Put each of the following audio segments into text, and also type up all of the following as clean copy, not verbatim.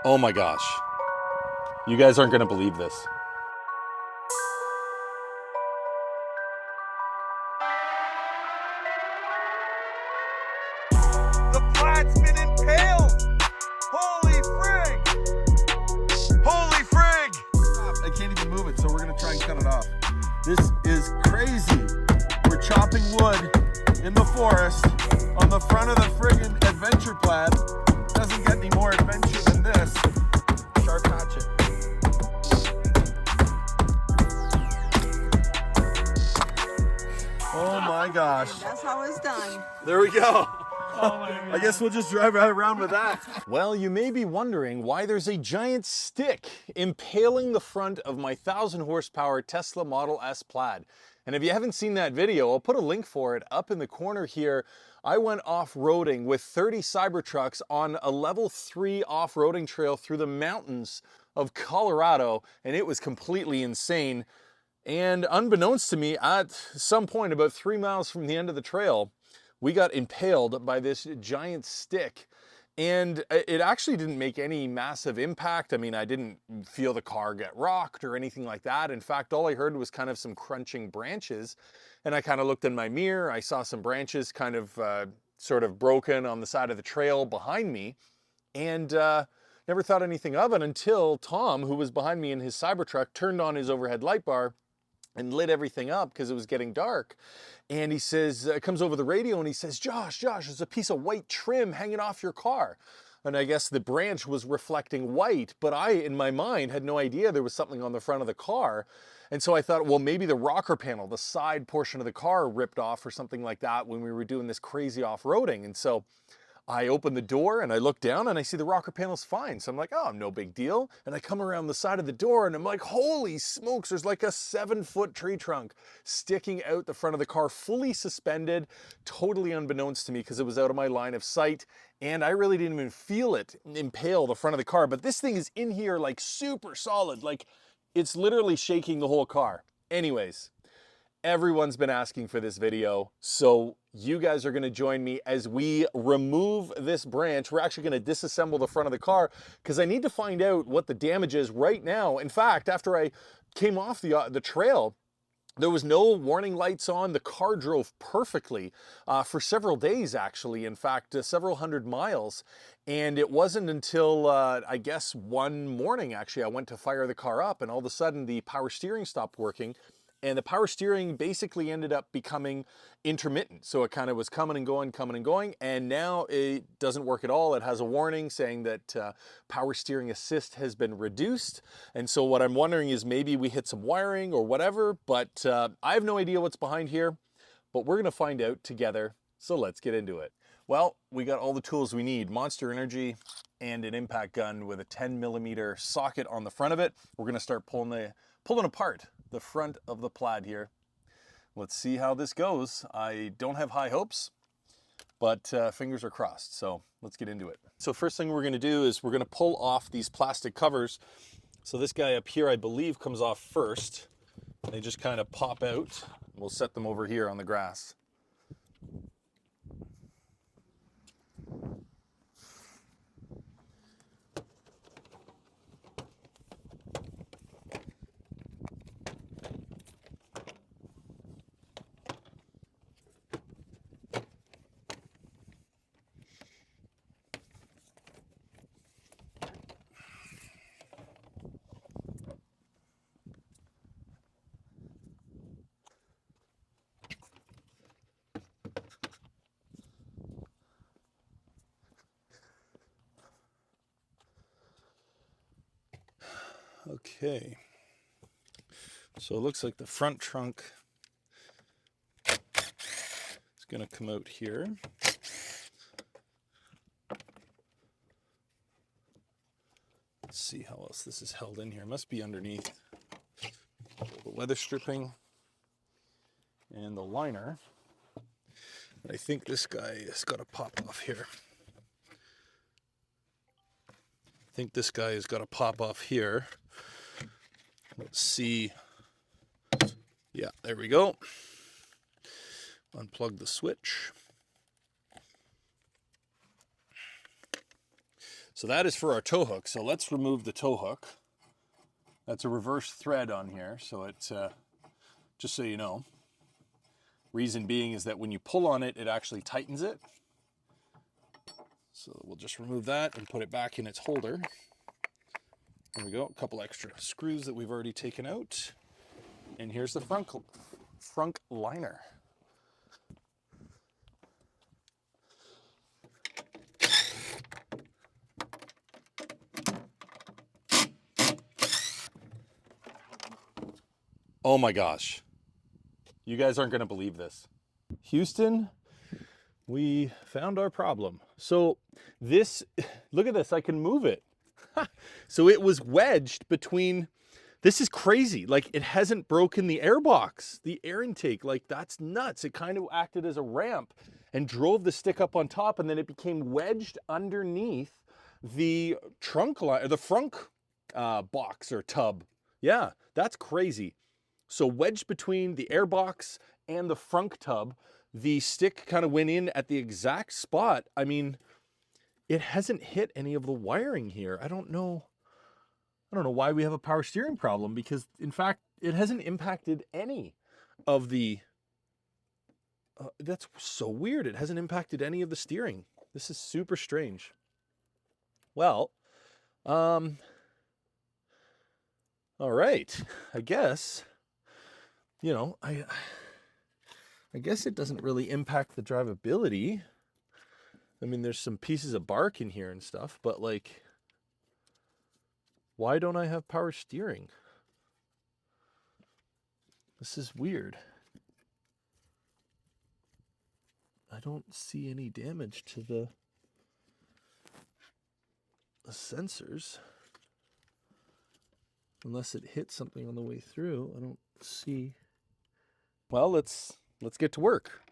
Oh my gosh. You guys aren't going to believe this. The Plaid's been impaled! Holy frig! Holy frig! I can't even move it, so we're gonna try and cut it off. This is crazy. We're chopping wood in the forest on the front of the friggin' adventure Plaid. Doesn't get any more adventure than this. Sharp hatchet. Oh my gosh. That's how it's done. There we go. I guess we'll just drive right around with that. Well, you may be wondering why there's a giant stick impaling the front of my 1,000 horsepower Tesla Model S Plaid. And if you haven't seen that video, I'll put a link for it up in the corner here. I went off-roading with 30 Cybertrucks on a level 3 off-roading trail through the mountains of Colorado, and it was completely insane. And unbeknownst to me, at some point about 3 miles from the end of the trail, we got impaled by this giant stick. And it actually didn't make any massive impact. I mean, I didn't feel the car get rocked or anything like that. In fact, all I heard was kind of some crunching branches. And I kind of looked in my mirror. I saw some branches kind of sort of broken on the side of the trail behind me. And never thought anything of it until Tom, who was behind me in his Cybertruck, turned on his overhead light bar and lit everything up because it was getting dark. And he says, comes over the radio and he says, Josh, there's a piece of white trim hanging off your car. And I guess the branch was reflecting white, but I, in my mind, had no idea there was something on the front of the car. And so I thought, well, maybe the rocker panel, the side portion of the car ripped off or something like that when we were doing this crazy off-roading. And so I open the door and I look down and I see the rocker panel's fine. So I'm like, oh, no big deal. And I come around the side of the door and I'm like, holy smokes, there's like a 7-foot tree trunk sticking out the front of the car, fully suspended, totally unbeknownst to me because it was out of my line of sight. And I really didn't even feel it impale the front of the car. But this thing is in here like super solid, like it's literally shaking the whole car. Anyways. Everyone's been asking for this video, so you guys are going to join me as we remove this branch. We're actually going to disassemble the front of the car because I need to find out what the damage is right now. In fact, after I came off the trail, there was no warning lights on. The car drove perfectly for several days, actually. In fact, several hundred miles. And it wasn't until, I guess, one morning, actually, I went to fire the car up and all of a sudden the power steering stopped working. And the power steering basically ended up becoming intermittent. So it kind of was coming and going. And now it doesn't work at all. It has a warning saying that power steering assist has been reduced. And so what I'm wondering is maybe we hit some wiring or whatever, but I have no idea what's behind here, but we're gonna find out together. So let's get into it. Well, we got all the tools we need, Monster Energy and an impact gun with a 10mm socket on the front of it. We're gonna start pulling apart the front of the Plaid here. Let's see how this goes. I don't have high hopes, but fingers are crossed. So let's get into it. So first thing we're gonna do is we're gonna pull off these plastic covers. So this guy up here, I believe, comes off first. They just kind of pop out. We'll set them over here on the grass. Okay, so it looks like the front trunk is going to come out here. Let's see how else this is held in here. It must be underneath the weather stripping and the liner. But I think this guy has got to pop off here. Let's see. Yeah, there we go. Unplug the switch. So that is for our tow hook. So let's remove the tow hook. That's a reverse thread on here. So it's, just so you know, reason being is that when you pull on it, it actually tightens it. So we'll just remove that and put it back in its holder. There we go, a couple extra screws that we've already taken out. And here's the front liner. Oh my gosh. You guys aren't going to believe this. Houston, we found our problem. So this, look at this, I can move it. So it was wedged between, this is crazy. Like it hasn't broken the air box, the air intake. Like that's nuts. It kind of acted as a ramp and drove the stick up on top, and then it became wedged underneath the trunk line, or the front box or tub. Yeah, that's crazy. So wedged between the air box and the front tub, the stick kind of went in at the exact spot. I mean, it hasn't hit any of the wiring here. I don't know why we have a power steering problem, because in fact, it hasn't impacted any of the, that's so weird. It hasn't impacted any of the steering. This is super strange. Well, all right, I guess, you know, I guess it doesn't really impact the drivability. I mean, there's some pieces of bark in here and stuff, but like, why don't I have power steering? This is weird. I don't see any damage to the sensors. Unless it hit something on the way through. I don't see. Well, let's get to work.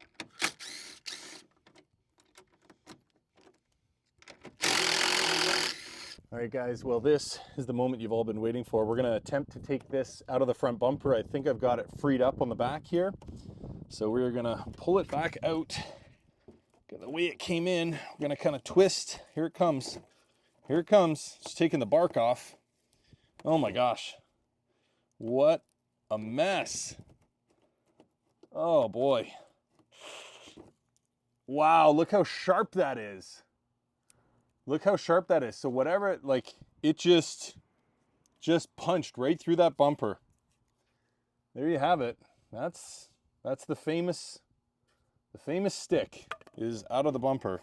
All right, guys, well, this is the moment you've all been waiting for. We're gonna attempt to take this out of the front bumper. I think I've got it freed up on the back here. So we're gonna pull it back out. The way it came in, we're gonna kind of twist. Here it comes. Here it comes. It's taking the bark off. Oh my gosh. What a mess. Oh boy. Wow, look how sharp that is. Look how sharp that is. So whatever, like, it just punched right through that bumper. There you have it. That's the famous stick is out of the bumper.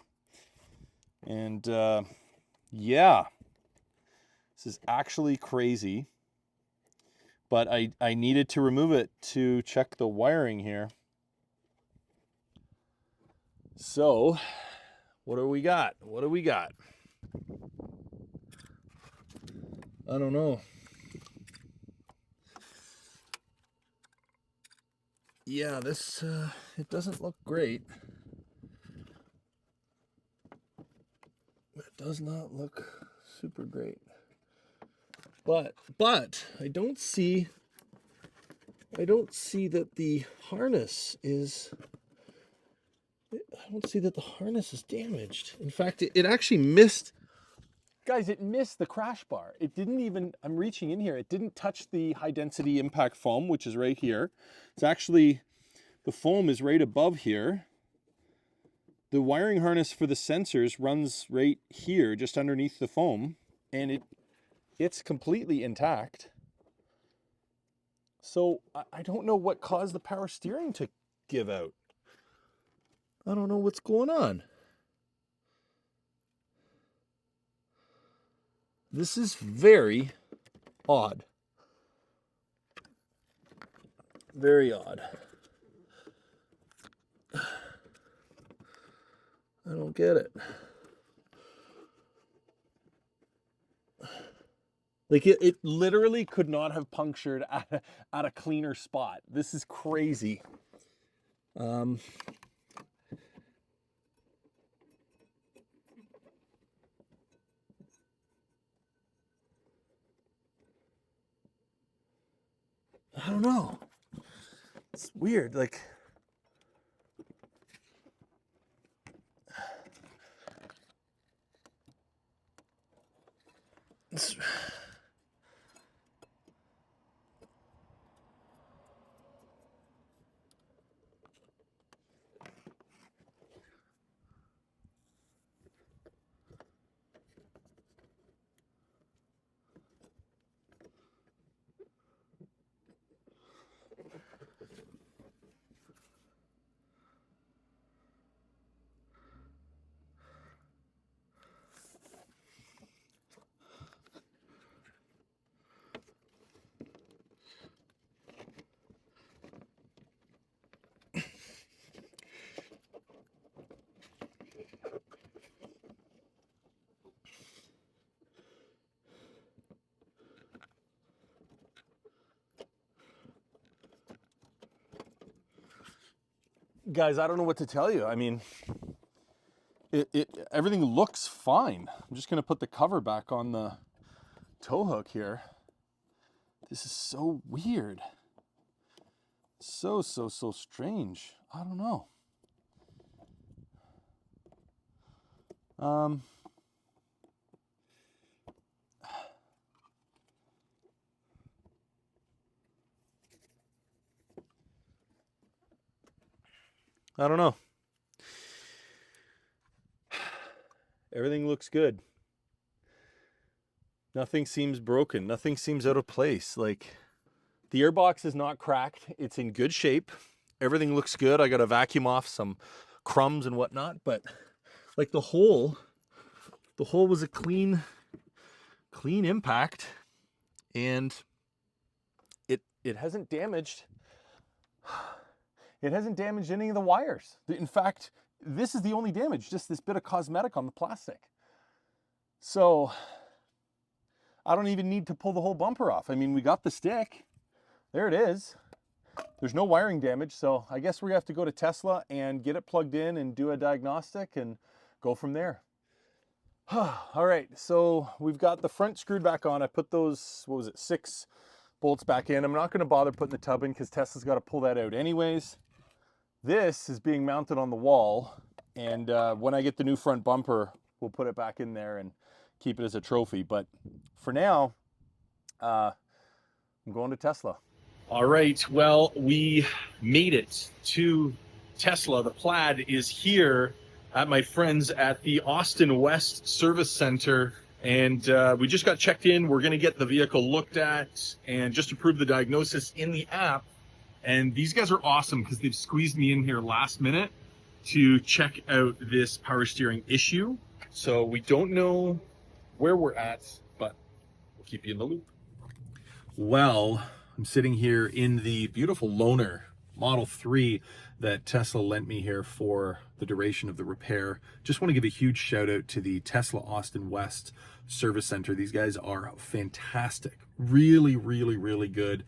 And yeah, this is actually crazy. But I needed to remove it to check the wiring here. So, what do we got? What do we got? I don't know. Yeah, this, it doesn't look great. It does not look super great. But I don't see that the harness is, I don't see that the harness is damaged. In fact, it actually missed, guys, it missed the crash bar. It didn't even, I'm reaching in here, it didn't touch the high density impact foam, which is right here. It's actually, the foam is right above here. The wiring harness for the sensors runs right here, just underneath the foam, and it's completely intact. So I don't know what caused the power steering to give out. I don't know what's going on. This is very odd. Very odd. I don't get it. Like it literally could not have punctured at a cleaner spot. This is crazy. I don't know. It's weird. Like, Guys, I don't know what to tell you. I mean, everything looks fine. I'm just gonna put the cover back on the tow hook here. This is so weird. So strange. I don't know. I don't know. Everything looks good. Nothing seems broken. Nothing seems out of place. Like, the airbox is not cracked. It's in good shape. Everything looks good. I got to vacuum off some crumbs and whatnot, but like the hole was a clean impact, and it hasn't damaged. It hasn't damaged any of the wires. In fact, this is the only damage, just this bit of cosmetic on the plastic. So I don't even need to pull the whole bumper off. I mean, we got the stick. There it is. There's no wiring damage, so I guess we have to go to Tesla and get it plugged in and do a diagnostic and go from there. All right, so we've got the front screwed back on. I put those, 6 bolts back in. I'm not gonna bother putting the tub in because Tesla's got to pull that out anyways. This is being mounted on the wall, and when I get the new front bumper, we'll put it back in there and keep it as a trophy. But for now, I'm going to Tesla. All right, well, we made it to Tesla. The Plaid is here at my friends at the Austin West Service Center, and we just got checked in. We're gonna get the vehicle looked at and just to prove the diagnosis in the app. And these guys are awesome because they've squeezed me in here last minute to check out this power steering issue. So we don't know where we're at, but we'll keep you in the loop. Well, I'm sitting here in the beautiful loaner Model 3 that Tesla lent me here for the duration of the repair. Just want to give a huge shout out to the Tesla Austin West Service Center. These guys are fantastic. Really good.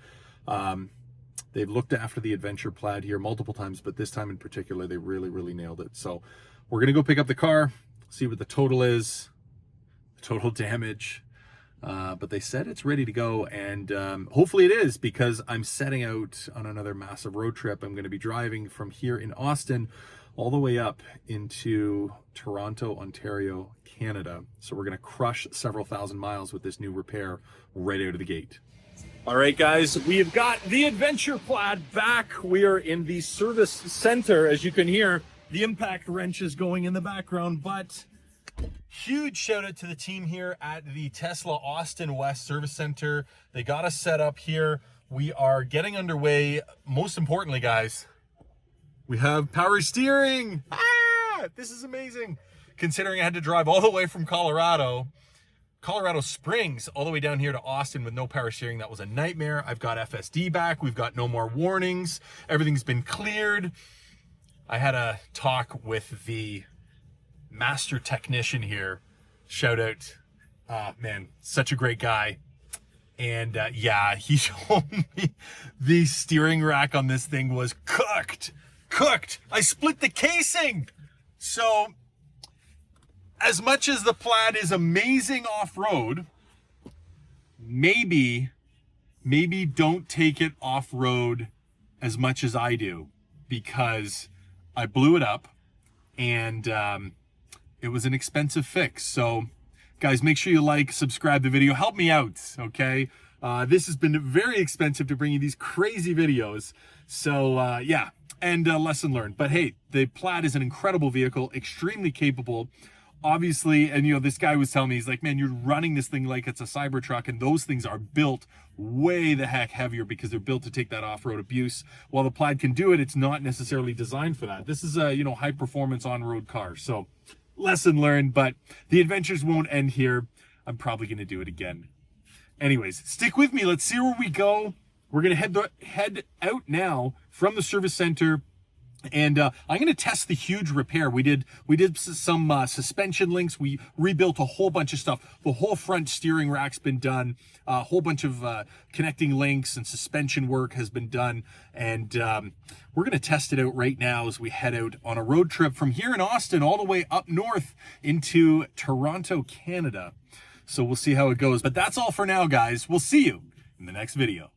They've looked after the Adventure Plaid here multiple times, but this time in particular, they really nailed it. So we're gonna go pick up the car, see what the total is, the total damage. But they said it's ready to go, and hopefully it is, because I'm setting out on another massive road trip. I'm gonna be driving from here in Austin all the way up into Toronto, Ontario, Canada. So we're gonna crush several thousand miles with this new repair right out of the gate. All right, guys, we have got the Adventure Plaid back. We are in the service center. As you can hear, the impact wrench is going in the background, but huge shout out to the team here at the Tesla Austin West Service Center. They got us set up here. We are getting underway. Most importantly, guys, we have power steering. This is amazing. Considering I had to drive all the way from Colorado Springs all the way down here to Austin with no power steering. That was a nightmare. I've got FSD back. We've got no more warnings. Everything's been cleared. I had a talk with the master technician here. Shout out, man, such a great guy. And yeah, he showed me the steering rack on this thing was cooked. I split the casing. So as much as the Plaid is amazing off-road, maybe don't take it off-road as much as I do, because I blew it up and it was an expensive fix. So guys, make sure you like, subscribe the video, help me out, okay? This has been very expensive to bring you these crazy videos. So yeah, and lesson learned. But hey, the Plaid is an incredible vehicle, extremely capable. Obviously, and you know, this guy was telling me, he's like, man, you're running this thing like it's a Cybertruck, and those things are built way the heck heavier because they're built to take that off-road abuse. While the Plaid can do it, it's not necessarily designed for that. This is a, you know, high performance on-road car. So lesson learned, but the adventures won't end here. I'm probably going to do it again. Anyways, stick with me. Let's see where we go. We're going to head out now from the service center. And I'm going to test the huge repair. We did some suspension links. We rebuilt a whole bunch of stuff. The whole front steering rack's been done. A whole bunch of connecting links and suspension work has been done. And we're going to test it out right now as we head out on a road trip from here in Austin all the way up north into Toronto, Canada. So we'll see how it goes. But that's all for now, guys. We'll see you in the next video.